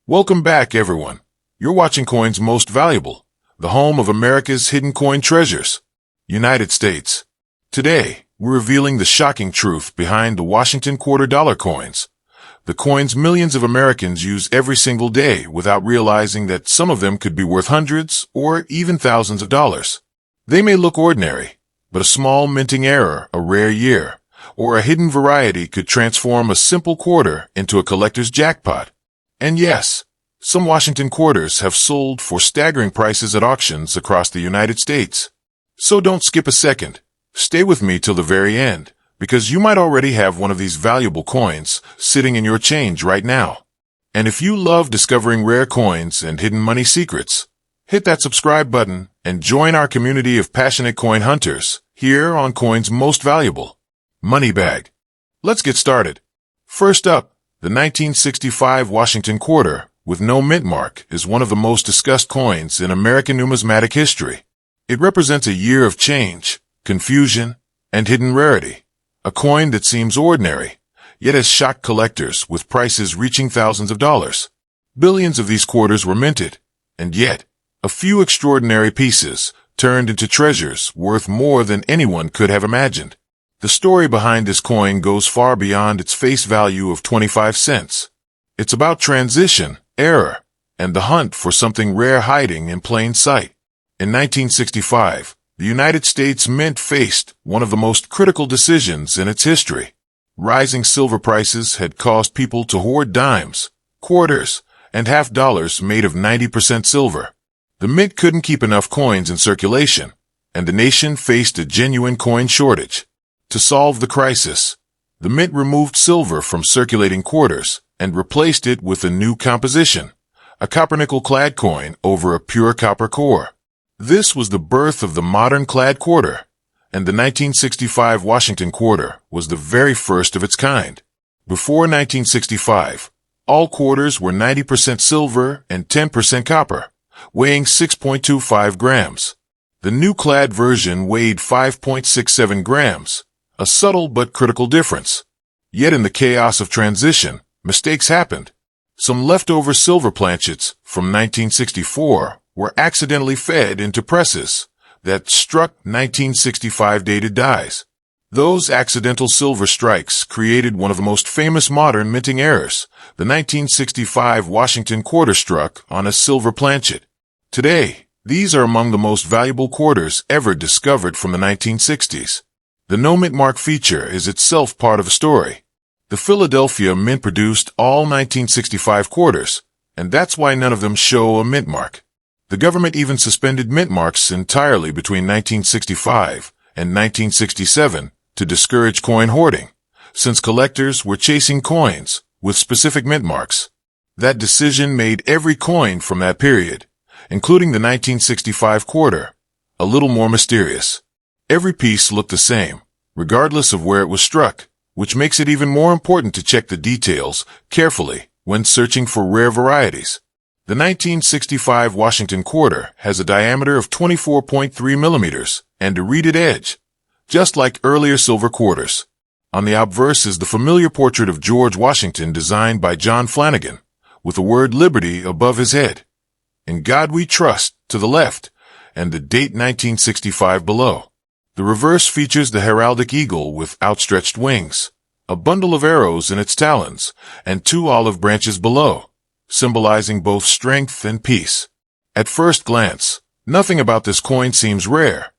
Welcome back, everyone. You're watching Coins Most Valuable, the home of America's hidden coin treasures, United States. Today, we're revealing the shocking truth behind the Washington $quarter coins. The coins millions of Americans use every single day without realizing that some of them could be worth hundreds or even thousands of dollars. They may look ordinary, but a small minting error, a rare year, or a hidden variety could transform a simple quarter into a collector's jackpot. And yes, some Washington quarters have sold for staggering prices at auctions across the United States. So don't skip a second. Stay with me till the very end, because you might already have one of these valuable coins sitting in your change right now. And if you love discovering rare coins and hidden money secrets, hit that subscribe button and join our community of passionate coin hunters here on Coins Most Valuable. Money Bag. Let's get started. First up, the 1965 Washington quarter with no mint mark is one of the most discussed coins in American numismatic history. It represents a year of change, confusion, and hidden rarity. A coin that seems ordinary, yet has shocked collectors with prices reaching thousands of dollars. Billions of these quarters were minted, and yet, a few extraordinary pieces turned into treasures worth more than anyone could have imagined. The story behind this coin goes far beyond its face value of 25 cents. It's about transition, error, and the hunt for something rare hiding in plain sight. In 1965, the United States Mint faced one of the most critical decisions in its history. Rising silver prices had caused people to hoard dimes, quarters, and half dollars made of 90% silver. The Mint couldn't keep enough coins in circulation, and the nation faced a genuine coin shortage. To solve the crisis, the Mint removed silver from circulating quarters and replaced it with a new composition, a copper-nickel-clad coin over a pure copper core. This was the birth of the modern clad quarter, and the 1965 Washington quarter was the very first of its kind. Before 1965, all quarters were 90% silver and 10% copper, weighing 6.25 grams. The new clad version weighed 5.67 grams, a subtle but critical difference. Yet in the chaos of transition, mistakes happened. Some leftover silver planchets from 1964 were accidentally fed into presses that struck 1965 dated dies. Those accidental silver strikes created one of the most famous modern minting errors, the 1965 Washington quarter struck on a silver planchet. Today, these are among the most valuable quarters ever discovered from the 1960s. The no-mint mark feature is itself part of a story. The Philadelphia Mint produced all 1965 quarters, and that's why none of them show a mint mark. The government even suspended mint marks entirely between 1965 and 1967 to discourage coin hoarding, since collectors were chasing coins with specific mint marks. That decision made every coin from that period, including the 1965 quarter, a little more mysterious. Every piece looked the same, regardless of where it was struck, which makes it even more important to check the details carefully when searching for rare varieties. The 1965 Washington quarter has a diameter of 24.3 millimeters and a reeded edge, just like earlier silver quarters. On the obverse is the familiar portrait of George Washington designed by John Flanagan, with the word Liberty above his head. "In God We Trust" to the left, and the date 1965 below. The reverse features the heraldic eagle with outstretched wings, a bundle of arrows in its talons, and two olive branches below, symbolizing both strength and peace. At first glance, nothing about this coin seems rare,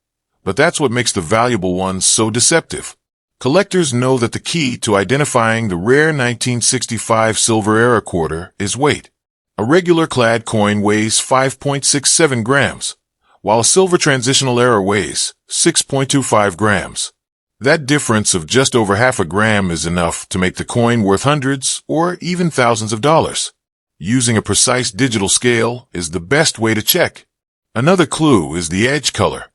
but that's what makes the valuable ones so deceptive. Collectors know that the key to identifying the rare 1965 silver era quarter is weight. A regular clad coin weighs 5.67 grams, while a silver transitional era weighs 6.25 grams. That difference of just over half a gram is enough to make the coin worth hundreds or even thousands of dollars. Using a precise digital scale is the best way to check. Another clue is the edge color.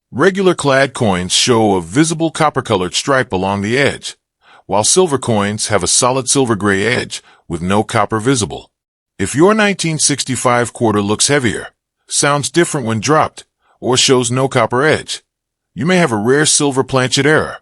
Regular clad coins show a visible copper-colored stripe along the edge, while silver coins have a solid silver gray edge with no copper visible. If your 1965 quarter looks heavier, sounds different when dropped, or shows no copper edge, you may have a rare silver planchet error,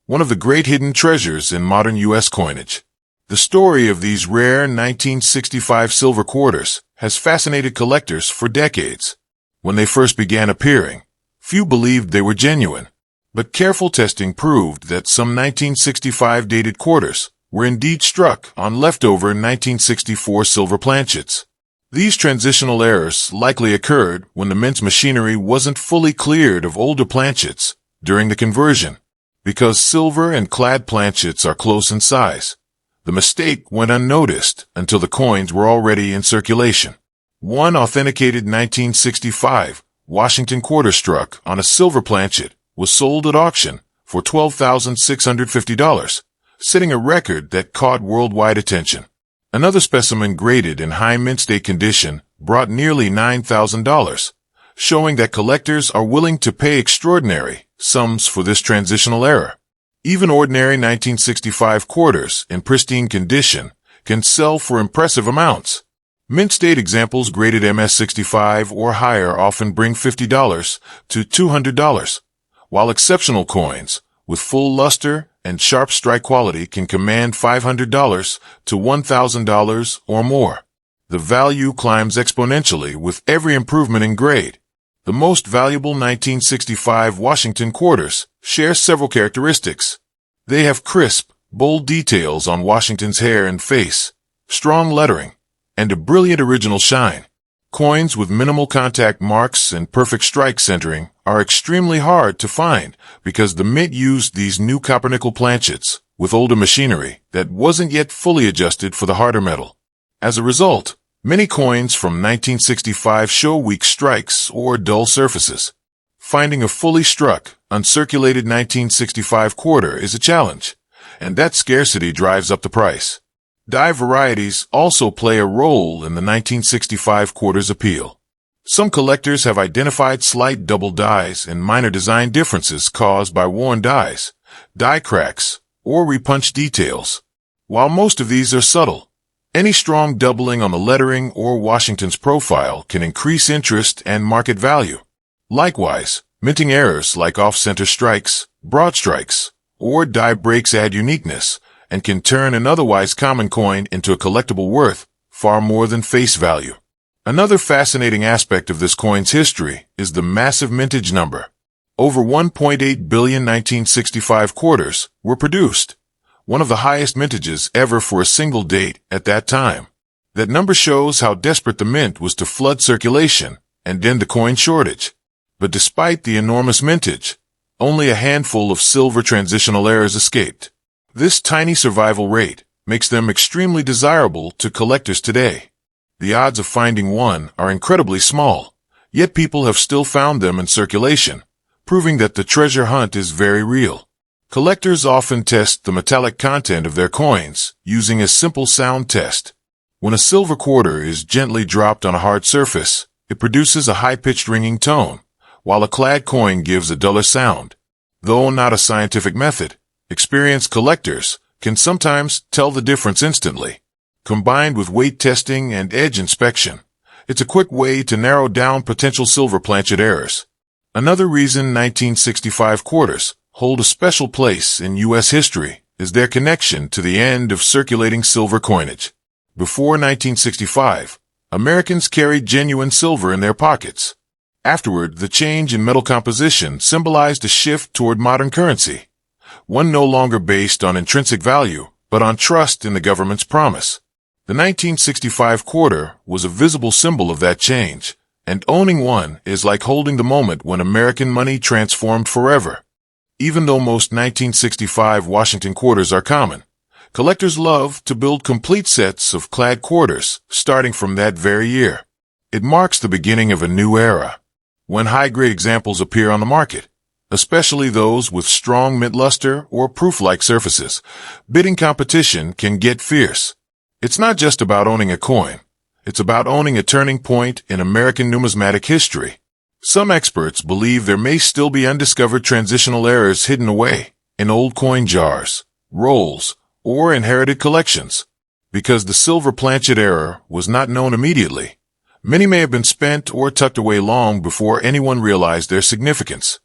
one of the great hidden treasures in modern U.S. coinage. The story of these rare 1965 silver quarters has fascinated collectors for decades. When they first began appearing, few believed they were genuine, but careful testing proved that some 1965 dated quarters were indeed struck on leftover 1964 silver planchets. These transitional errors likely occurred when the mint's machinery wasn't fully cleared of older planchets during the conversion. Because silver and clad planchets are close in size, the mistake went unnoticed until the coins were already in circulation. One authenticated 1965 Washington quarter struck on a silver planchet was sold at auction for $12,650, setting a record that caught worldwide attention. Another specimen graded in high mint state condition brought nearly $9,000, showing that collectors are willing to pay extraordinary sums for this transitional error. Even ordinary 1965 quarters in pristine condition can sell for impressive amounts. Mint state examples graded MS65 or higher often bring $50 to $200, while exceptional coins with full luster and sharp strike quality can command $500 to $1,000 or more. The value climbs exponentially with every improvement in grade. The most valuable 1965 Washington quarters share several characteristics. They have crisp, bold details on Washington's hair and face, strong lettering, and a brilliant original shine. Coins with minimal contact marks and perfect strike centering are extremely hard to find because the mint used these new copper-nickel planchets with older machinery that wasn't yet fully adjusted for the harder metal. As a result, many coins from 1965 show weak strikes or dull surfaces. Finding a fully struck, uncirculated 1965 quarter is a challenge, and that scarcity drives up the price. Die varieties also play a role in the 1965 quarter's appeal. Some collectors have identified slight double dies and minor design differences caused by worn dies, die cracks, or repunched details. While most of these are subtle, any strong doubling on the lettering or Washington's profile can increase interest and market value. Likewise, minting errors like off-center strikes, broad strikes, or die breaks add uniqueness and can turn an otherwise common coin into a collectible worth far more than face value. Another fascinating aspect of this coin's history is the massive mintage number. Over 1.8 billion 1965 quarters were produced, one of the highest mintages ever for a single date at that time. That number shows how desperate the mint was to flood circulation and end the coin shortage. But despite the enormous mintage, only a handful of silver transitional errors escaped. This tiny survival rate makes them extremely desirable to collectors today. The odds of finding one are incredibly small, yet people have still found them in circulation, proving that the treasure hunt is very real. Collectors often test the metallic content of their coins using a simple sound test. When a silver quarter is gently dropped on a hard surface, it produces a high-pitched ringing tone, while a clad coin gives a duller sound. Though not a scientific method, experienced collectors can sometimes tell the difference instantly. Combined with weight testing and edge inspection, it's a quick way to narrow down potential silver planchet errors. Another reason 1965 quarters hold a special place in U.S. history is their connection to the end of circulating silver coinage. Before 1965, Americans carried genuine silver in their pockets. Afterward, the change in metal composition symbolized a shift toward modern currency, one no longer based on intrinsic value, but on trust in the government's promise. The 1965 quarter was a visible symbol of that change, and owning one is like holding the moment when American money transformed forever. Even though most 1965 Washington quarters are common, collectors love to build complete sets of clad quarters starting from that very year. It marks the beginning of a new era, when high-grade examples appear on the market, especially those with strong mint luster or proof-like surfaces. Bidding competition can get fierce. It's not just about owning a coin. It's about owning a turning point in American numismatic history. Some experts believe there may still be undiscovered transitional errors hidden away in old coin jars, rolls, or inherited collections. Because the silver planchet error was not known immediately, many may have been spent or tucked away long before anyone realized their significance.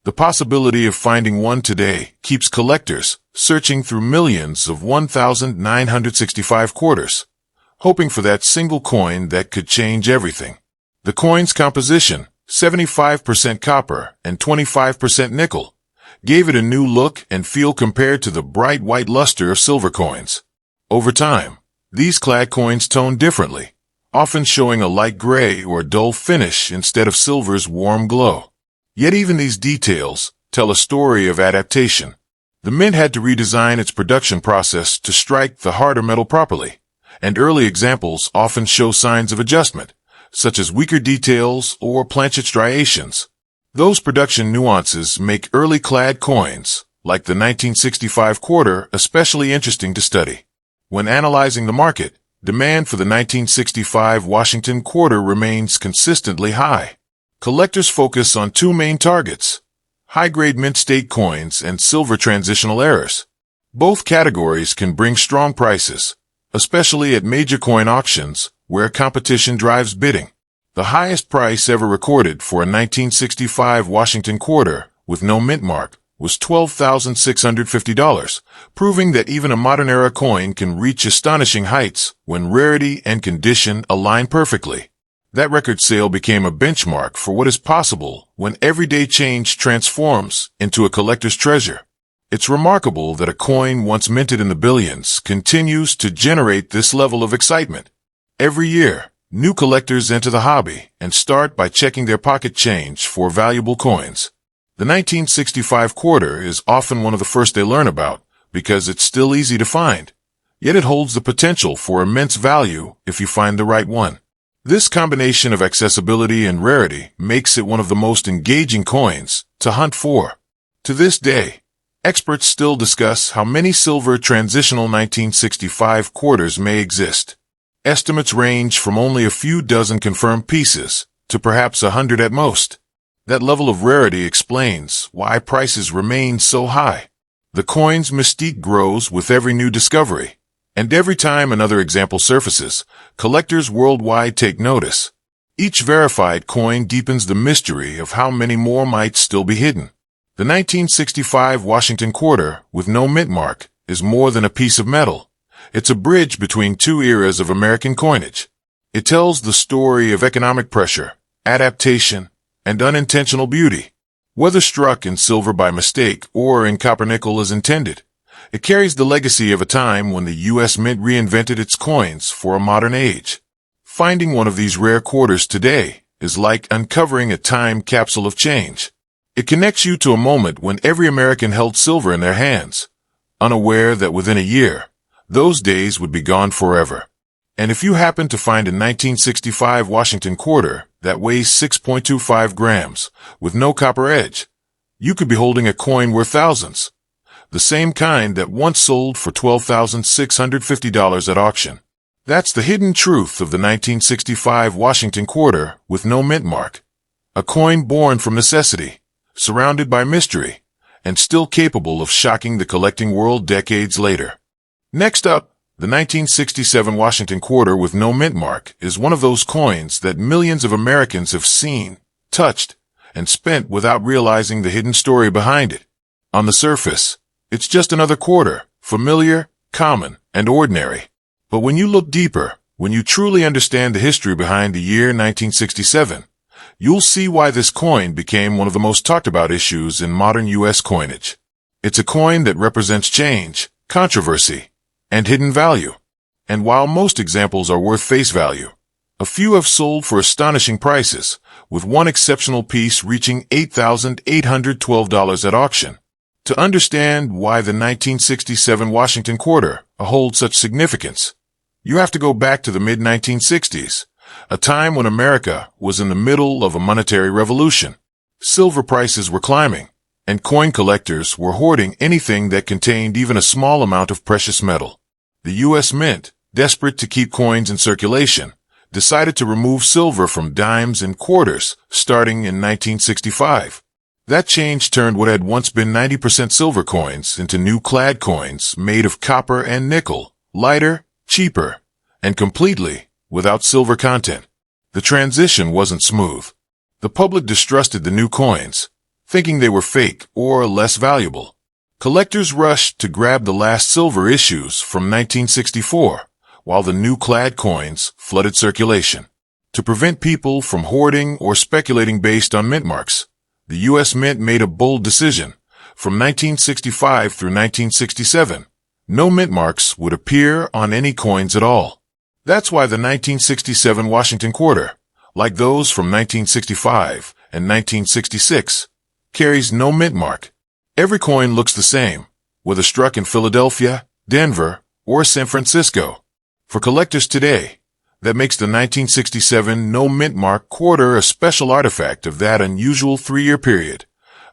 The possibility of finding one today keeps collectors searching through millions of 1,965 quarters, hoping for that single coin that could change everything. The coin's composition, 75% copper and 25% nickel, gave it a new look and feel compared to the bright white luster of silver coins. Over time, these clad coins tone differently, often showing a light gray or dull finish instead of silver's warm glow. Yet even these details tell a story of adaptation. The mint had to redesign its production process to strike the harder metal properly, and early examples often show signs of adjustment, such as weaker details or planchet striations. Those production nuances make early clad coins, like the 1965 quarter, especially interesting to study. When analyzing the market, demand for the 1965 Washington quarter remains consistently high. Collectors focus on two main targets: high-grade mint state coins and silver transitional errors. Both categories can bring strong prices, especially at major coin auctions where competition drives bidding. The highest price ever recorded for a 1965 Washington quarter with no mint mark was $12,650, proving that even a modern-era coin can reach astonishing heights when rarity and condition align perfectly. That record sale became a benchmark for what is possible when everyday change transforms into a collector's treasure. It's remarkable that a coin once minted in the billions continues to generate this level of excitement. Every year, new collectors enter the hobby and start by checking their pocket change for valuable coins. The 1965 quarter is often one of the first they learn about because it's still easy to find, yet it holds the potential for immense value if you find the right one. This combination of accessibility and rarity makes it one of the most engaging coins to hunt for. To this day, experts still discuss how many silver transitional 1965 quarters may exist. Estimates range from only a few dozen confirmed pieces to perhaps 100 at most. That level of rarity explains why prices remain so high. The coin's mystique grows with every new discovery, and every time another example surfaces, collectors worldwide take notice. Each verified coin deepens the mystery of how many more might still be hidden. The 1965 Washington quarter with no mint mark is more than a piece of metal. It's a bridge between two eras of American coinage. It tells the story of economic pressure, adaptation, and unintentional beauty. Whether struck in silver by mistake or in copper-nickel as intended, it carries the legacy of a time when the U.S. Mint reinvented its coins for a modern age. Finding one of these rare quarters today is like uncovering a time capsule of change. It connects you to a moment when every American held silver in their hands, unaware that within a year, those days would be gone forever. And if you happen to find a 1965 Washington quarter that weighs 6.25 grams with no copper edge, you could be holding a coin worth thousands. The same kind that once sold for $12,650 at auction. That's the hidden truth of the 1965 Washington quarter with no mint mark. A coin born from necessity, surrounded by mystery, and still capable of shocking the collecting world decades later. Next up, the 1967 Washington quarter with no mint mark is one of those coins that millions of Americans have seen, touched, and spent without realizing the hidden story behind it. On the surface, it's just another quarter, familiar, common, and ordinary. But when you look deeper, when you truly understand the history behind the year 1967, you'll see why this coin became one of the most talked about issues in modern U.S. coinage. It's a coin that represents change, controversy, and hidden value. And while most examples are worth face value, a few have sold for astonishing prices, with one exceptional piece reaching $8,812 at auction. To understand why the 1967 Washington quarter holds such significance, you have to go back to the mid-1960s, a time when America was in the middle of a monetary revolution. Silver prices were climbing, and coin collectors were hoarding anything that contained even a small amount of precious metal. The U.S. Mint, desperate to keep coins in circulation, decided to remove silver from dimes and quarters starting in 1965. That change turned what had once been 90% silver coins into new clad coins made of copper and nickel, lighter, cheaper, and completely without silver content. The transition wasn't smooth. The public distrusted the new coins, thinking they were fake or less valuable. Collectors rushed to grab the last silver issues from 1964, while the new clad coins flooded circulation. To prevent people from hoarding or speculating based on mint marks, the U.S. Mint made a bold decision. From 1965 through 1967, no mint marks would appear on any coins at all. That's why the 1967 Washington quarter, like those from 1965 and 1966, carries no mint mark. Every coin looks the same, whether struck in Philadelphia, Denver, or San Francisco. For collectors today, that makes the 1967 no-mintmark quarter a special artifact of that unusual 3-year period,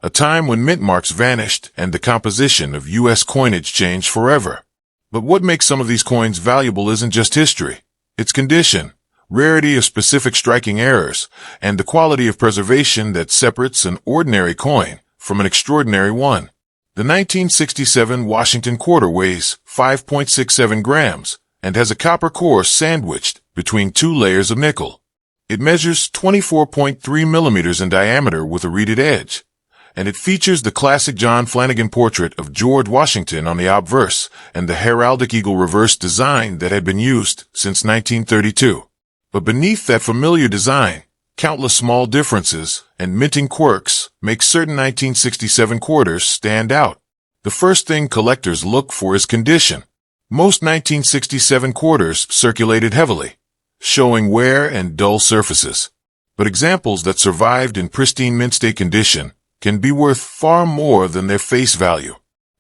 a time when mint marks vanished and the composition of U.S. coinage changed forever. But what makes some of these coins valuable isn't just history. It's condition, rarity of specific striking errors, and the quality of preservation that separates an ordinary coin from an extraordinary one. The 1967 Washington quarter weighs 5.67 grams and has a copper core sandwiched between 2 layers of nickel. It measures 24.3 millimeters in diameter with a reeded edge, and it features the classic John Flanagan portrait of George Washington on the obverse and the heraldic eagle reverse design that had been used since 1932. But beneath that familiar design, countless small differences and minting quirks make certain 1967 quarters stand out. The first thing collectors look for is condition. Most 1967 quarters circulated heavily, showing wear and dull surfaces. But examples that survived in pristine mint state condition can be worth far more than their face value.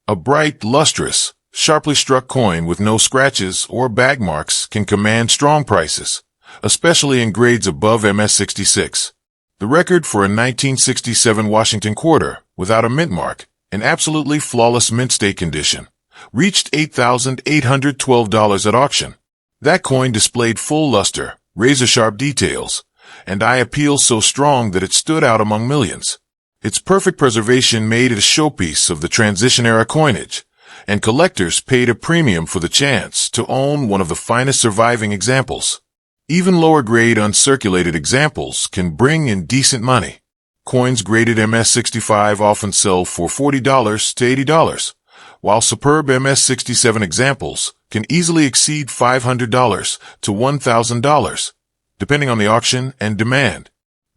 A bright, lustrous, sharply struck coin with no scratches or bag marks can command strong prices, especially in grades above MS-66. The record for a 1967 Washington quarter without a mint mark, in absolutely flawless mint state condition, reached $8,812 at auction. That coin displayed full luster, razor-sharp details, and eye appeal so strong that it stood out among millions. Its perfect preservation made it a showpiece of the transition-era coinage, and collectors paid a premium for the chance to own one of the finest surviving examples. Even lower-grade uncirculated examples can bring in decent money. Coins graded MS-65 often sell for $40 to $80, while superb MS-67 examples can easily exceed $500 to $1,000, depending on the auction and demand.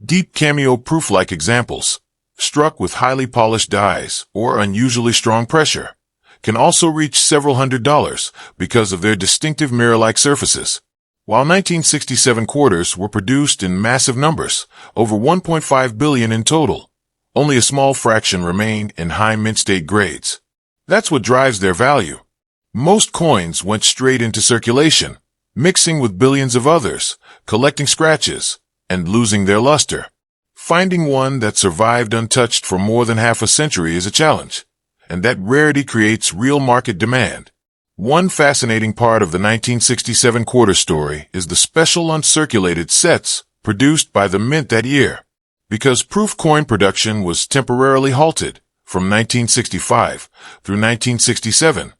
Deep cameo proof-like examples, struck with highly polished dies or unusually strong pressure, can also reach several $100s because of their distinctive mirror-like surfaces. While 1967 quarters were produced in massive numbers, over 1.5 billion in total, only a small fraction remained in high mint state grades. That's what drives their value. Most coins went straight into circulation, mixing with billions of others, collecting scratches, and losing their luster. Finding one that survived untouched for more than half a century is a challenge, and that rarity creates real market demand. One fascinating part of the 1967 quarter story is the special uncirculated sets produced by the mint that year. Because proof coin production was temporarily halted from 1965 through 1967,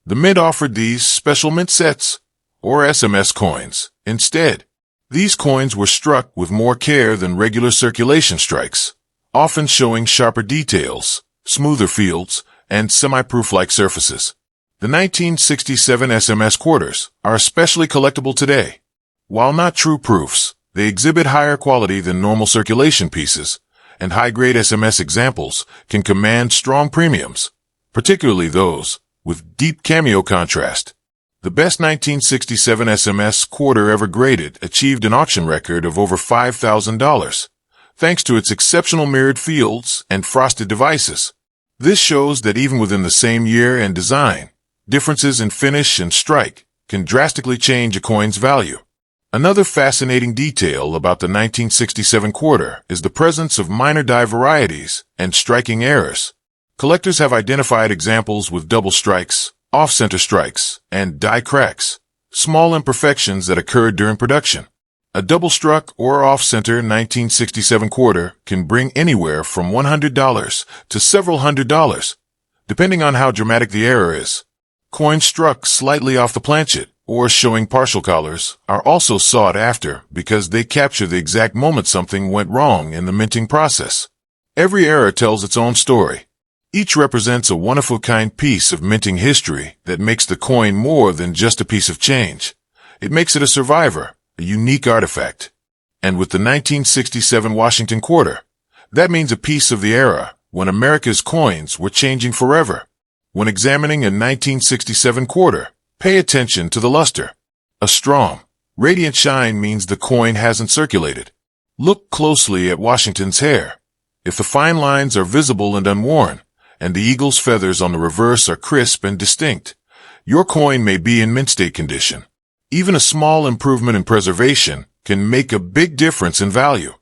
the mint offered these special mint sets, or SMS coins, instead. These coins were struck with more care than regular circulation strikes, often showing sharper details, smoother fields, and semi-proof-like surfaces. The 1967 SMS quarters are especially collectible today. While not true proofs, they exhibit higher quality than normal circulation pieces, and high-grade SMS examples can command strong premiums, particularly those with deep cameo contrast. The best 1967 SMS quarter ever graded achieved an auction record of over $5,000, thanks to its exceptional mirrored fields and frosted devices. This shows that even within the same year and design, differences in finish and strike can drastically change a coin's value. Another fascinating detail about the 1967 quarter is the presence of minor die varieties and striking errors. Collectors have identified examples with double strikes, off-center strikes, and die cracks, small imperfections that occurred during production. A double-struck or off-center 1967 quarter can bring anywhere from $100 to several $100s, depending on how dramatic the error is. Coins struck slightly off the planchet or showing partial collars are also sought after because they capture the exact moment something went wrong in the minting process. Every era tells its own story. Each represents a one-of-a-kind piece of minting history that makes the coin more than just a piece of change. It makes it a survivor, a unique artifact. And with the 1967 Washington quarter, that means a piece of the era when America's coins were changing forever. When examining a 1967 quarter, pay attention to the luster. A strong, radiant shine means the coin hasn't circulated. Look closely at Washington's hair. If the fine lines are visible and unworn, and the eagle's feathers on the reverse are crisp and distinct, your coin may be in mint state condition. Even a small improvement in preservation can make a big difference in value.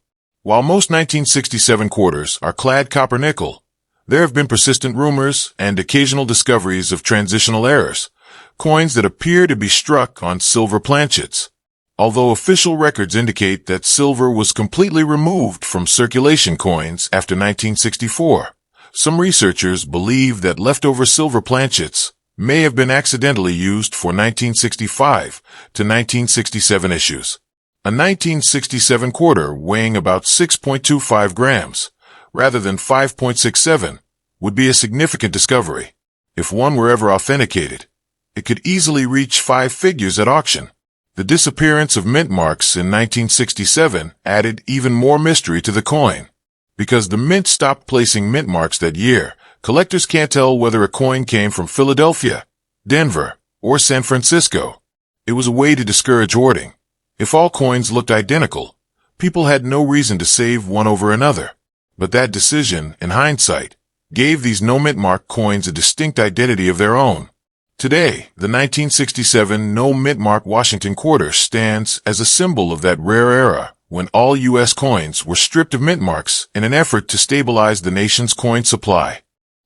While most 1967 quarters are clad copper nickel, there have been persistent rumors and occasional discoveries of transitional errors, coins that appear to be struck on silver planchets. Although official records indicate that silver was completely removed from circulation coins after 1964, some researchers believe that leftover silver planchets may have been accidentally used for 1965 to 1967 issues. A 1967 quarter weighing about 6.25 grams, rather than 5.67, would be a significant discovery. If one were ever authenticated, it could easily reach 5 figures at auction. The disappearance of mint marks in 1967 added even more mystery to the coin. Because the mint stopped placing mint marks that year, collectors can't tell whether a coin came from Philadelphia, Denver, or San Francisco. It was a way to discourage hoarding. If all coins looked identical, people had no reason to save one over another. But that decision, in hindsight, gave these no-mintmark coins a distinct identity of their own. Today, the 1967 no-mintmark Washington quarter stands as a symbol of that rare era when all U.S. coins were stripped of mint marks in an effort to stabilize the nation's coin supply.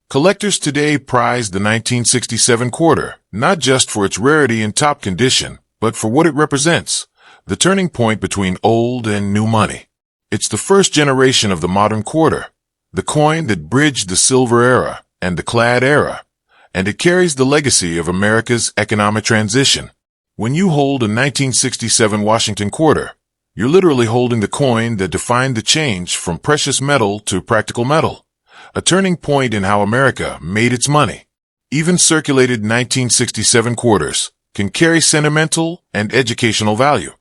Collectors today prize the 1967 quarter not just for its rarity and top condition, but for what it represents, the turning point between old and new money. It's the first generation of the modern quarter, the coin that bridged the silver era and the clad era, and it carries the legacy of America's economic transition. When you hold a 1967 Washington quarter, you're literally holding the coin that defined the change from precious metal to practical metal, a turning point in how America made its money. Even circulated 1967 quarters can carry sentimental and educational value.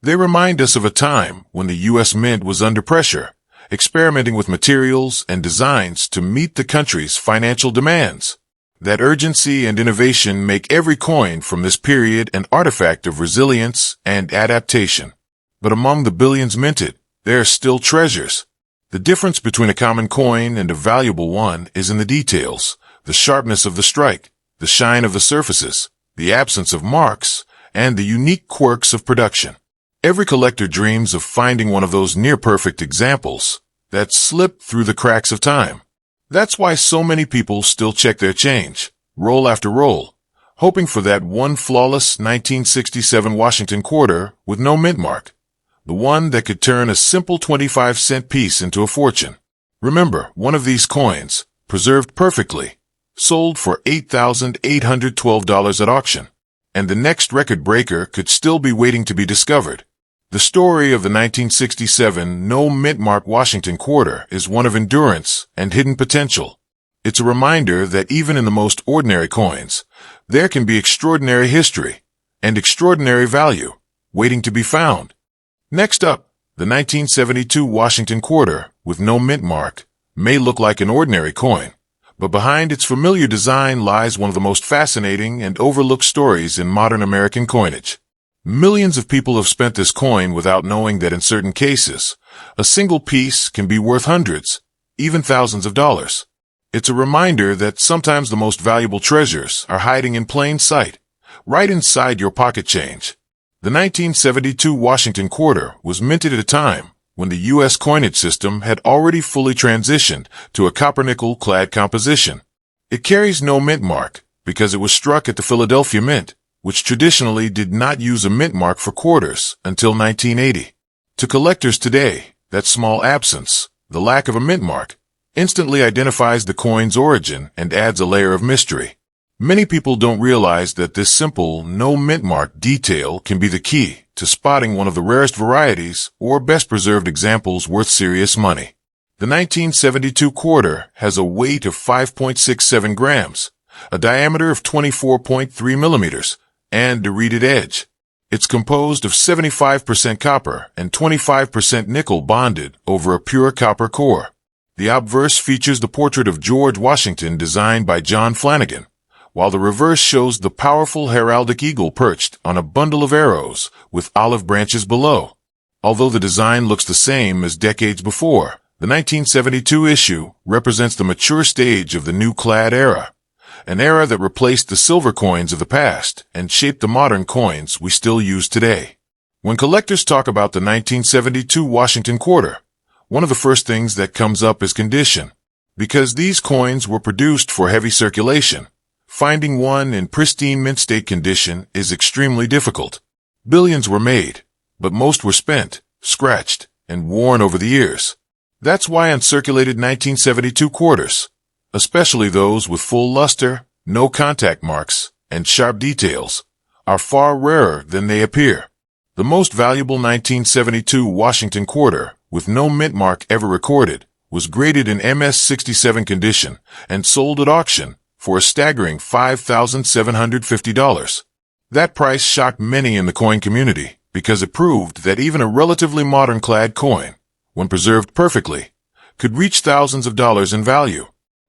They remind us of a time when the U.S. Mint was under pressure, experimenting with materials and designs to meet the country's financial demands. That urgency and innovation make every coin from this period an artifact of resilience and adaptation. But among the billions minted, there are still treasures. The difference between a common coin and a valuable one is in the details, the sharpness of the strike, the shine of the surfaces, the absence of marks, and the unique quirks of production. Every collector dreams of finding one of those near-perfect examples that slip through the cracks of time. That's why so many people still check their change, roll after roll, hoping for that one flawless 1967 Washington quarter with no mint mark, the one that could turn a simple 25-cent piece into a fortune. Remember, one of these coins, preserved perfectly, sold for $8,812 at auction, and the next record breaker could still be waiting to be discovered. The story of the 1967 no-mintmark Washington quarter is one of endurance and hidden potential. It's a reminder that even in the most ordinary coins, there can be extraordinary history and extraordinary value waiting to be found. Next up, the 1972 Washington quarter with no mint mark may look like an ordinary coin, but behind its familiar design lies one of the most fascinating and overlooked stories in modern American coinage. Millions of people have spent this coin without knowing that in certain cases, a single piece can be worth hundreds, even thousands of dollars. It's a reminder that sometimes the most valuable treasures are hiding in plain sight, right inside your pocket change. The 1972 Washington quarter was minted at a time when the U.S. coinage system had already fully transitioned to a copper-nickel clad composition. It carries no mint mark because it was struck at the Philadelphia Mint, which traditionally did not use a mint mark for quarters until 1980. To collectors today, that small absence, the lack of a mint mark, instantly identifies the coin's origin and adds a layer of mystery. Many people don't realize that this simple, no mint mark detail can be the key to spotting one of the rarest varieties or best preserved examples worth serious money. The 1972 quarter has a weight of 5.67 grams, a diameter of 24.3 millimeters, and a reeded edge. It's composed of 75% copper and 25% nickel bonded over a pure copper core. The obverse features the portrait of George Washington designed by John Flanagan, while the reverse shows the powerful heraldic eagle perched on a bundle of arrows with olive branches below. Although the design looks the same as decades before, the 1972 issue represents the mature stage of the new clad era, an era that replaced the silver coins of the past and shaped the modern coins we still use today. When collectors talk about the 1972 Washington quarter, one of the first things that comes up is condition. Because these coins were produced for heavy circulation, finding one in pristine mint state condition is extremely difficult. Billions were made, but most were spent, scratched, and worn over the years. That's why uncirculated 1972 quarters, especially those with full luster, no contact marks, and sharp details, are far rarer than they appear. The most valuable 1972 Washington quarter, with no mint mark ever recorded, was graded in MS-67 condition and sold at auction for a staggering $5,750. That price shocked many in the coin community because it proved that even a relatively modern clad coin, when preserved perfectly, could reach thousands of dollars in value.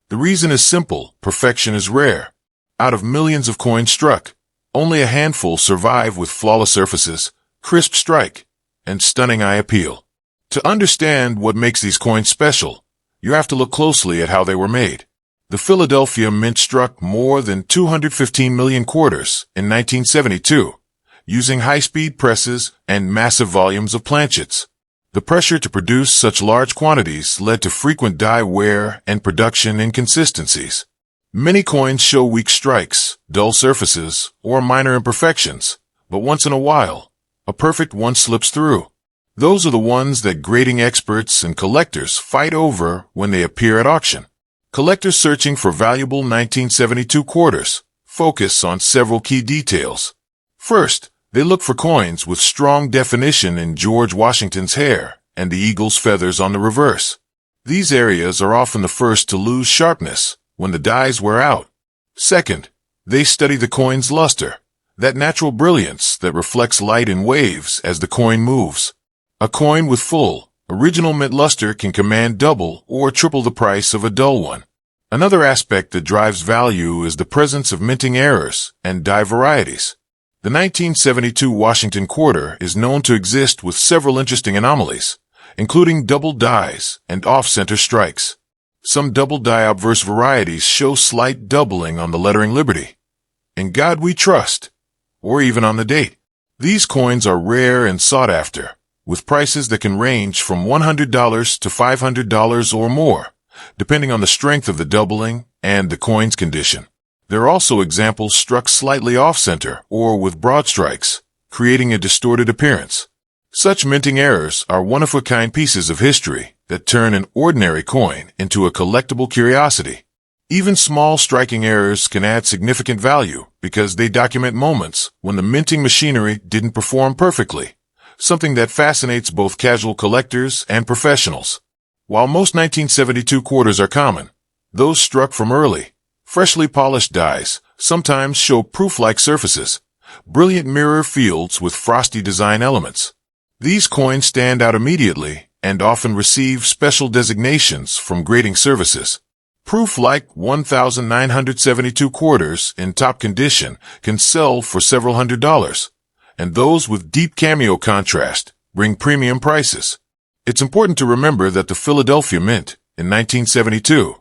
The reason is simple: perfection is rare. Out of millions of coins struck, only a handful survive with flawless surfaces, crisp strike, and stunning eye appeal. To understand what makes these coins special, you have to look closely at how they were made. The Philadelphia Mint struck more than 215 million quarters in 1972, using high-speed presses and massive volumes of planchets. The pressure to produce such large quantities led to frequent die wear and production inconsistencies. Many coins show weak strikes, dull surfaces, or minor imperfections, but once in a while, a perfect one slips through. Those are the ones that grading experts and collectors fight over when they appear at auction. Collectors searching for valuable 1972 quarters focus on several key details. First, they look for coins with strong definition in George Washington's hair and the eagle's feathers on the reverse. These areas are often the first to lose sharpness when the dies wear out. Second, they study the coin's luster, that natural brilliance that reflects light in waves as the coin moves. A coin with full, original mint luster can command double or triple the price of a dull one. Another aspect that drives value is the presence of minting errors and die varieties. The 1972 Washington quarter is known to exist with several interesting anomalies, including double dies and off-center strikes. Some double die obverse varieties show slight doubling on the lettering Liberty, "In God We Trust," or even on the date. These coins are rare and sought after, with prices that can range from $100 to $500 or more, depending on the strength of the doubling and the coin's condition. There are also examples struck slightly off-center or with broad strikes, creating a distorted appearance. Such minting errors are one-of-a-kind pieces of history that turn an ordinary coin into a collectible curiosity. Even small striking errors can add significant value because they document moments when the minting machinery didn't perform perfectly, something that fascinates both casual collectors and professionals. While most 1972 quarters are common, those struck from early, freshly polished dies sometimes show proof-like surfaces, brilliant mirror fields with frosty design elements. These coins stand out immediately and often receive special designations from grading services. Proof-like 1972 quarters in top condition can sell for several $100s, and those with deep cameo contrast bring premium prices. It's important to remember that the Philadelphia Mint, in 1972,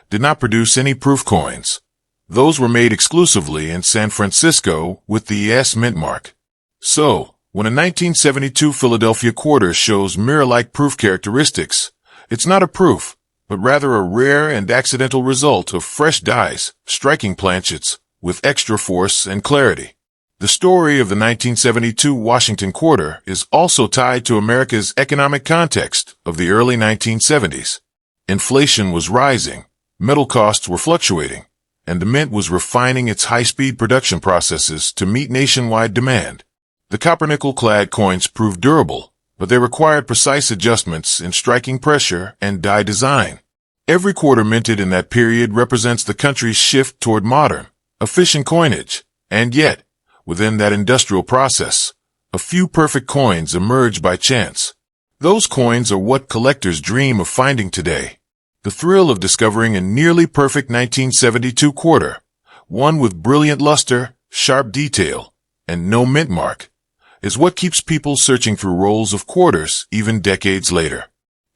did not produce any proof coins. Those were made exclusively in San Francisco with the S-Mint mark. So, when a 1972 Philadelphia quarter shows mirror-like proof characteristics, it's not a proof, but rather a rare and accidental result of fresh dies, striking planchets, with extra force and clarity. The story of the 1972 Washington quarter is also tied to America's economic context of the early 1970s. Inflation was rising, metal costs were fluctuating, and the mint was refining its high-speed production processes to meet nationwide demand. The copper-nickel-clad coins proved durable, but they required precise adjustments in striking pressure and die design. Every quarter minted in that period represents the country's shift toward modern, efficient coinage, and yet, within that industrial process, a few perfect coins emerge by chance. Those coins are what collectors dream of finding today. The thrill of discovering a nearly perfect 1972 quarter, one with brilliant luster, sharp detail, and no mint mark, is what keeps people searching through rolls of quarters even decades later.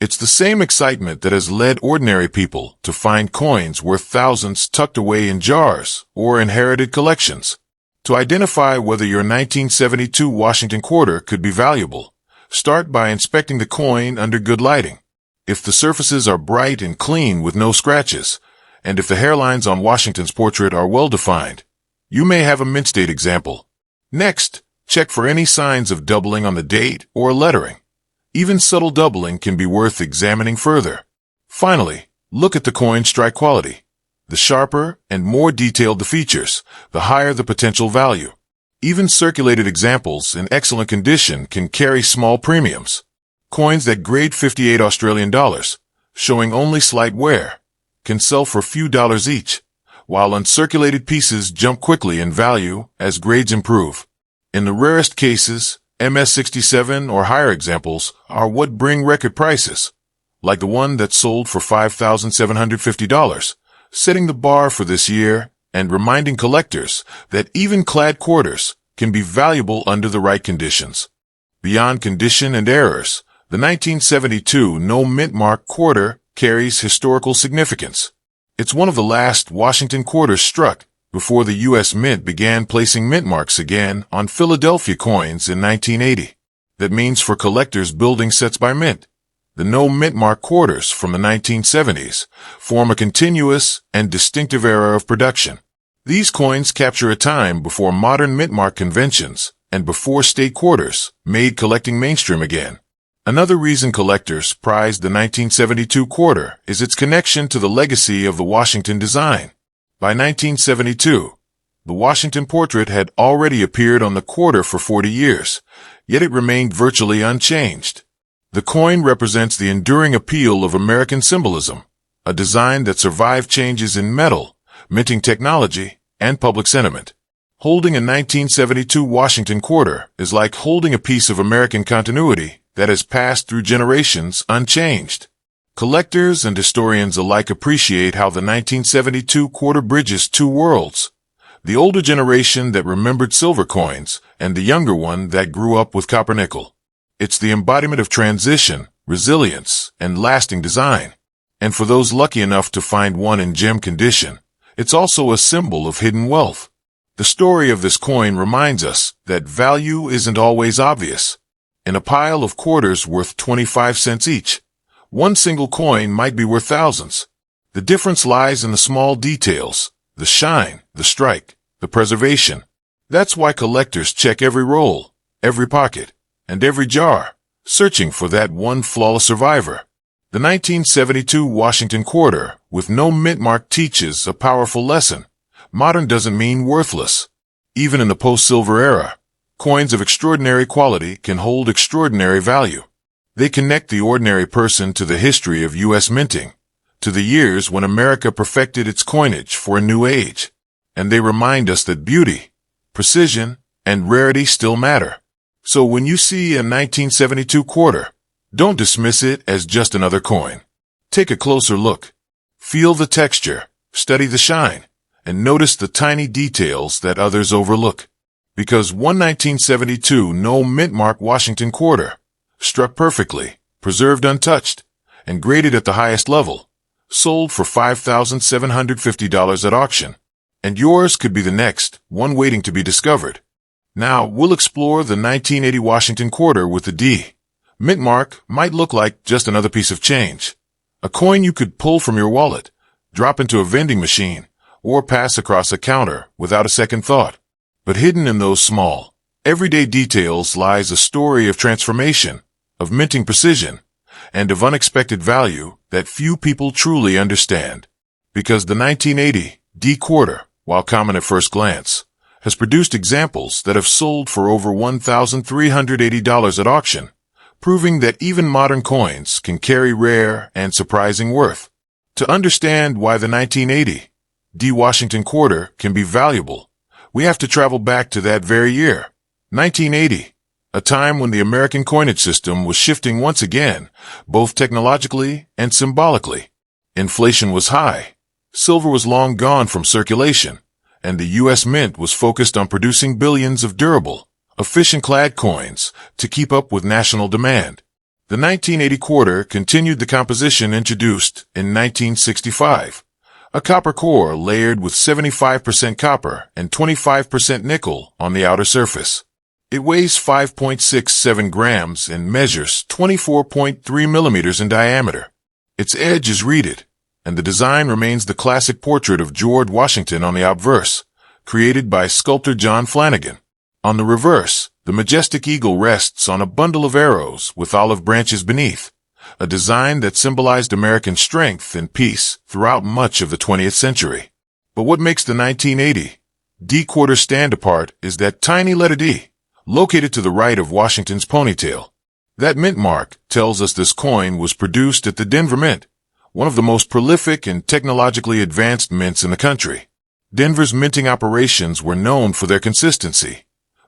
It's the same excitement that has led ordinary people to find coins worth thousands tucked away in jars or inherited collections. To identify whether your 1972 Washington quarter could be valuable, start by inspecting the coin under good lighting. If the surfaces are bright and clean with no scratches, and if the hairlines on Washington's portrait are well defined, you may have a mint date example. Next, check for any signs of doubling on the date or lettering. Even subtle doubling can be worth examining further. Finally, look at the coin strike quality. The sharper and more detailed the features, the higher the potential value. Even circulated examples in excellent condition can carry small premiums. Coins that grade 58 Australian dollars, showing only slight wear, can sell for a few dollars each, while uncirculated pieces jump quickly in value as grades improve. In the rarest cases, MS-67 or higher examples are what bring record prices, like the one that sold for $5,750, setting the bar for this year and reminding collectors that even clad quarters can be valuable under the right conditions. Beyond condition and errors, the 1972 no-mintmark quarter carries historical significance. It's one of the last Washington quarters struck before the U.S. Mint began placing mint marks again on Philadelphia coins in 1980. That means for collectors building sets by mint, the no-mintmark quarters from the 1970s form a continuous and distinctive era of production. These coins capture a time before modern mintmark conventions and before state quarters made collecting mainstream again. Another reason collectors prize the 1972 quarter is its connection to the legacy of the Washington design. By 1972, the Washington portrait had already appeared on the quarter for 40 years, yet it remained virtually unchanged. The coin represents the enduring appeal of American symbolism, a design that survived changes in metal, minting technology, and public sentiment. Holding a 1972 Washington quarter is like holding a piece of American continuity that has passed through generations unchanged. Collectors and historians alike appreciate how the 1972 quarter bridges two worlds, the older generation that remembered silver coins and the younger one that grew up with copper nickel. It's the embodiment of transition, resilience, and lasting design. And for those lucky enough to find one in gem condition, it's also a symbol of hidden wealth. The story of this coin reminds us that value isn't always obvious. In a pile of quarters worth 25 cents each, one single coin might be worth thousands. The difference lies in the small details, the shine, the strike, the preservation. That's why collectors check every roll, every pocket, and every jar, searching for that one flawless survivor. The 1972 Washington quarter with no mint mark teaches a powerful lesson. Modern doesn't mean worthless. Even in the post-silver era, coins of extraordinary quality can hold extraordinary value. They connect the ordinary person to the history of U.S. minting, to the years when America perfected its coinage for a new age. And they remind us that beauty, precision, and rarity still matter. So when you see a 1972 quarter, don't dismiss it as just another coin. Take a closer look. Feel the texture, study the shine, and notice the tiny details that others overlook. Because one 1972 no-mintmark Washington quarter, struck perfectly, preserved untouched, and graded at the highest level, sold for $5,750 at auction. And yours could be the next, one waiting to be discovered. Now, we'll explore the 1980 Washington quarter with the D. Mint mark might look like just another piece of change. A coin you could pull from your wallet, drop into a vending machine, or pass across a counter without a second thought. But hidden in those small, everyday details lies a story of transformation, of minting precision, and of unexpected value that few people truly understand. Because the 1980 D quarter, while common at first glance, has produced examples that have sold for over $1,380 at auction, proving that even modern coins can carry rare and surprising worth. To understand why the 1980 D. Washington quarter can be valuable, we have to travel back to that very year, 1980, a time when the American coinage system was shifting once again, both technologically and symbolically. Inflation was high, silver was long gone from circulation, and the U.S. Mint was focused on producing billions of durable, efficient-clad coins to keep up with national demand. The 1980 quarter continued the composition introduced in 1965, a copper core layered with 75% copper and 25% nickel on the outer surface. It weighs 5.67 grams and measures 24.3 millimeters in diameter. Its edge is reeded, and the design remains the classic portrait of George Washington on the obverse, created by sculptor John Flanagan. On the reverse, the majestic eagle rests on a bundle of arrows with olive branches beneath, a design that symbolized American strength and peace throughout much of the 20th century. But what makes the 1980 D quarter stand apart is that tiny letter D, located to the right of Washington's ponytail. That mint mark tells us this coin was produced at the Denver Mint, one of the most prolific and technologically advanced mints in the country. Denver's minting operations were known for their consistency,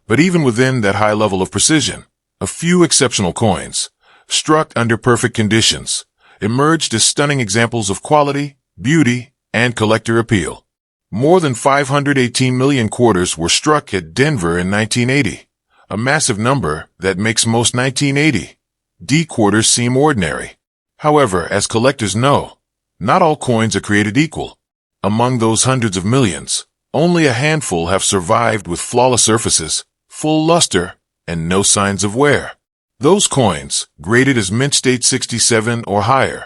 but even within that high level of precision, a few exceptional coins, struck under perfect conditions, emerged as stunning examples of quality, beauty, and collector appeal. More than 518 million quarters were struck at Denver in 1980, a massive number that makes most 1980 D quarters seem ordinary. However, as collectors know, not all coins are created equal. Among those hundreds of millions, only a handful have survived with flawless surfaces, full luster, and no signs of wear. Those coins, graded as mint state 67 or higher,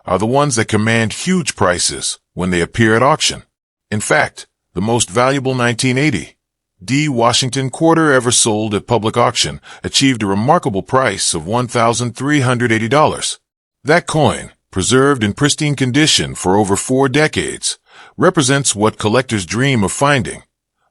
are the ones that command huge prices when they appear at auction. In fact, the most valuable 1980 D. Washington quarter ever sold at public auction achieved a remarkable price of $1,380. That coin, preserved in pristine condition for over 4 decades, represents what collectors dream of finding,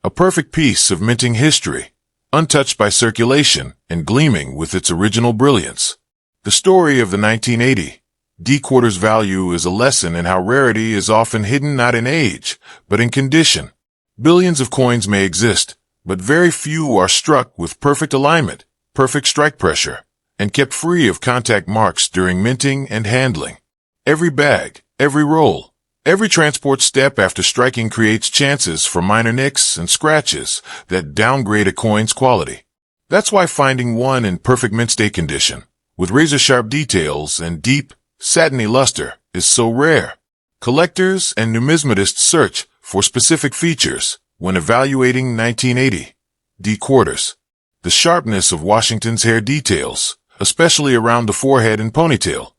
a perfect piece of minting history, untouched by circulation and gleaming with its original brilliance. The story of the 1980 D quarter's value is a lesson in how rarity is often hidden not in age, but in condition. Billions of coins may exist, but very few are struck with perfect alignment, perfect strike pressure, and kept free of contact marks during minting and handling. Every bag, every roll, every transport step after striking creates chances for minor nicks and scratches that downgrade a coin's quality. That's why finding one in perfect mint state condition, with razor-sharp details and deep, satiny luster, is so rare. Collectors and numismatists search for specific features when evaluating 1980 D quarters. The sharpness of Washington's hair details, especially around the forehead and ponytail,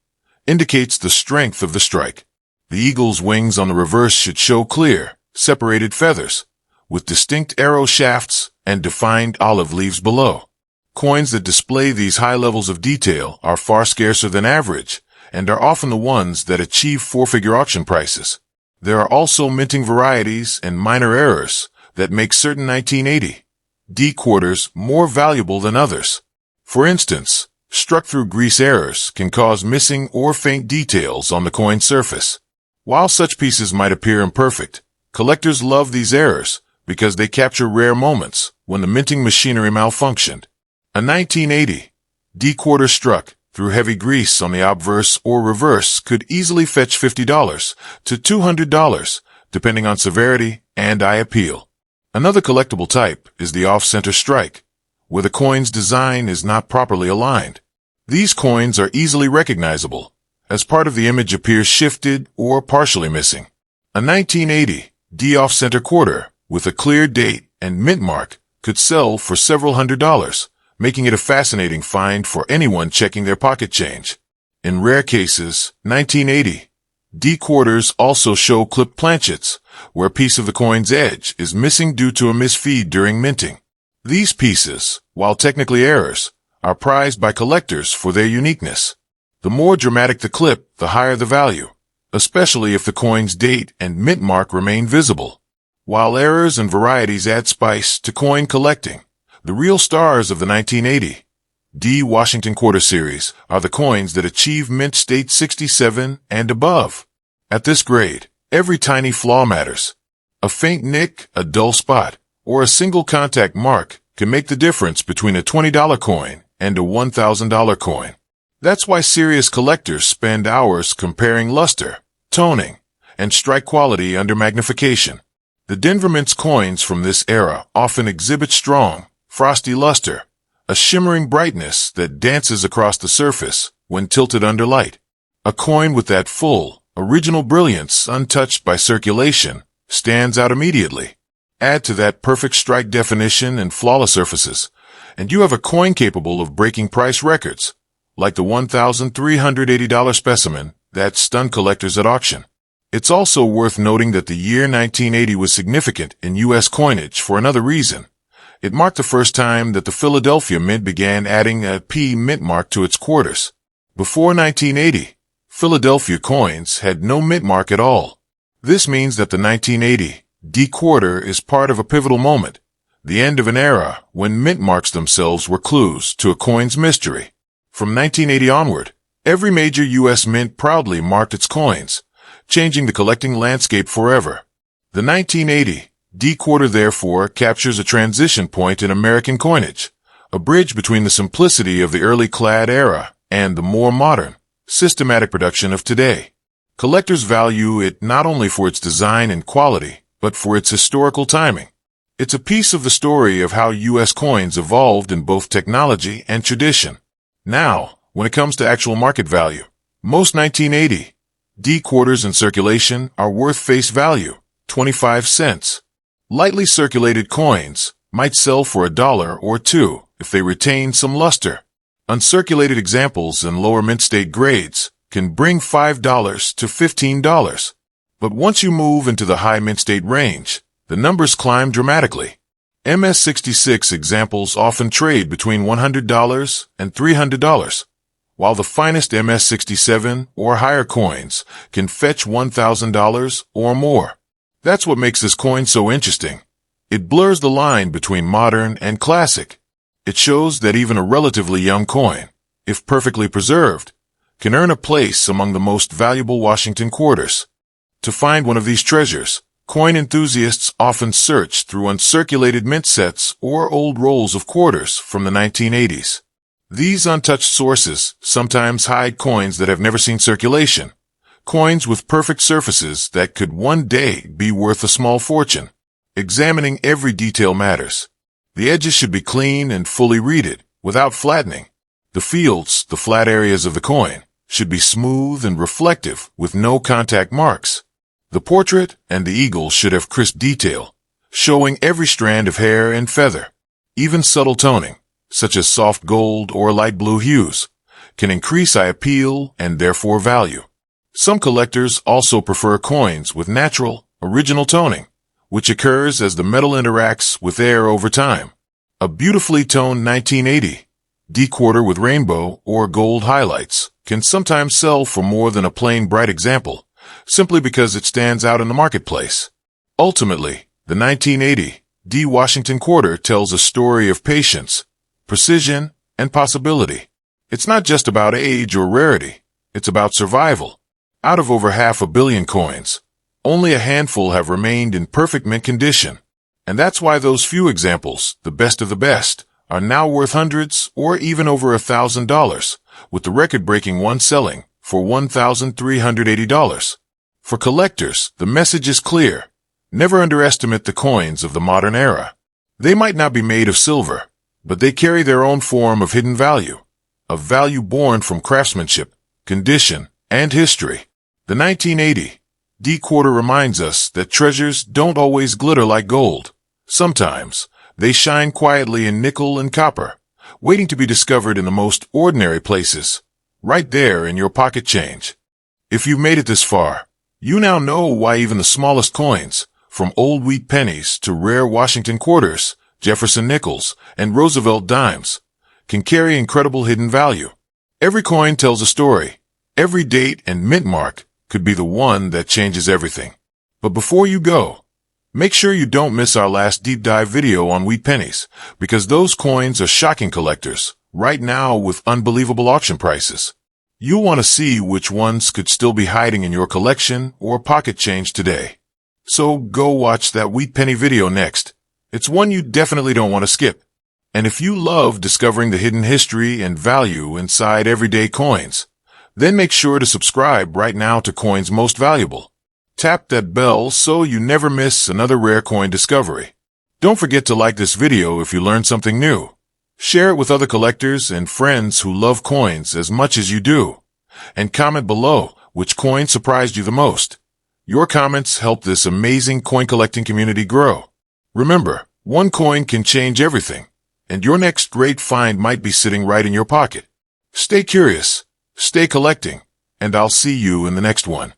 indicates the strength of the strike. The eagle's wings on the reverse should show clear, separated feathers, with distinct arrow shafts and defined olive leaves below. Coins that display these high levels of detail are far scarcer than average, and are often the ones that achieve 4-figure auction prices. There are also minting varieties and minor errors that make certain 1980 D quarters more valuable than others. For instance, struck-through grease errors can cause missing or faint details on the coin surface. While such pieces might appear imperfect, collectors love these errors because they capture rare moments when the minting machinery malfunctioned. A 1980 D quarter struck through heavy grease on the obverse or reverse could easily fetch $50 to $200, depending on severity and eye appeal. Another collectible type is the off-center strike, where the coin's design is not properly aligned. These coins are easily recognizable, as part of the image appears shifted or partially missing. A 1980 D off-center quarter with a clear date and mint mark could sell for several $100s, making it a fascinating find for anyone checking their pocket change. In rare cases, 1980 D quarters also show clipped planchets, where a piece of the coin's edge is missing due to a misfeed during minting. These pieces, while technically errors, are prized by collectors for their uniqueness. The more dramatic the clip, the higher the value, especially if the coin's date and mint mark remain visible. While errors and varieties add spice to coin collecting, the real stars of the 1980 D Washington Quarter Series are the coins that achieve mint state 67 and above. At this grade, every tiny flaw matters. A faint nick, a dull spot, or a single contact mark can make the difference between a $20 coin and a $1,000 coin. That's why serious collectors spend hours comparing luster, toning, and strike quality under magnification. The Denver Mint's coins from this era often exhibit strong, frosty luster, a shimmering brightness that dances across the surface when tilted under light. A coin with that full, original brilliance untouched by circulation stands out immediately. Add to that perfect strike definition and flawless surfaces, and you have a coin capable of breaking price records, like the $1,380 specimen that stunned collectors at auction. It's also worth noting that the year 1980 was significant in U.S. coinage for another reason. It marked the first time that the Philadelphia Mint began adding a p-mint mark to its quarters. Before 1980, Philadelphia coins had no mint mark at all. This means that the 1980 D quarter is part of a pivotal moment, the end of an era when mint marks themselves were clues to a coin's mystery. From 1980 onward, every major U.S. mint proudly marked its coins, changing the collecting landscape forever. The 1980 D quarter therefore captures a transition point in American coinage, a bridge between the simplicity of the early clad era and the more modern, systematic production of today. Collectors value it not only for its design and quality, but for its historical timing. It's a piece of the story of how U.S. coins evolved in both technology and tradition. Now, when it comes to actual market value, most 1980 D quarters in circulation are worth face value, 25 cents. Lightly circulated coins might sell for $1 or $2 if they retain some luster. Uncirculated examples in lower mint state grades can bring $5 to $15. But once you move into the high mint state range, the numbers climb dramatically. MS-66 examples often trade between $100 and $300, while the finest MS-67 or higher coins can fetch $1,000 or more. That's what makes this coin so interesting. It blurs the line between modern and classic. It shows that even a relatively young coin, if perfectly preserved, can earn a place among the most valuable Washington quarters. To find one of these treasures, coin enthusiasts often search through uncirculated mint sets or old rolls of quarters from the 1980s. These untouched sources sometimes hide coins that have never seen circulation, coins with perfect surfaces that could one day be worth a small fortune. Examining every detail matters. The edges should be clean and fully reeded, without flattening. The fields, the flat areas of the coin, should be smooth and reflective with no contact marks. The portrait and the eagle should have crisp detail, showing every strand of hair and feather. Even subtle toning, such as soft gold or light blue hues, can increase eye appeal and therefore value. Some collectors also prefer coins with natural, original toning, which occurs as the metal interacts with air over time. A beautifully toned 1980 D quarter with rainbow or gold highlights can sometimes sell for more than a plain bright example, simply because it stands out in the marketplace. Ultimately, the 1980 D Washington quarter tells a story of patience, precision, and possibility. It's not just about age or rarity, it's about survival. Out of over 500 million coins, only a handful have remained in perfect mint condition. And that's why those few examples, the best of the best, are now worth hundreds or even over $1,000, with the record-breaking one selling for $1,380. For collectors, the message is clear. Never underestimate the coins of the modern era. They might not be made of silver, but they carry their own form of hidden value, a value born from craftsmanship, condition, and history. The 1980 D quarter reminds us that treasures don't always glitter like gold. Sometimes, they shine quietly in nickel and copper, waiting to be discovered in the most ordinary places, right there in your pocket change. If you've made it this far, you now know why even the smallest coins, from old wheat pennies to rare Washington quarters, Jefferson nickels, and Roosevelt dimes, can carry incredible hidden value. Every coin tells a story. Every date and mint mark could be the one that changes everything. But before you go, Make sure you don't miss our last deep dive video on wheat pennies, because those coins are shocking collectors, right now with unbelievable auction prices. You'll want to see which ones could still be hiding in your collection or pocket change today. So go watch that wheat penny video next. It's one you definitely don't want to skip. And if you love discovering the hidden history and value inside everyday coins, then make sure to subscribe right now to Coins Most Valuable. Tap that bell so you never miss another rare coin discovery. Don't forget to like this video if you learned something new. Share it with other collectors and friends who love coins as much as you do. And comment below which coin surprised you the most. Your comments help this amazing coin collecting community grow. Remember, one coin can change everything, and your next great find might be sitting right in your pocket. Stay curious, stay collecting, and I'll see you in the next one.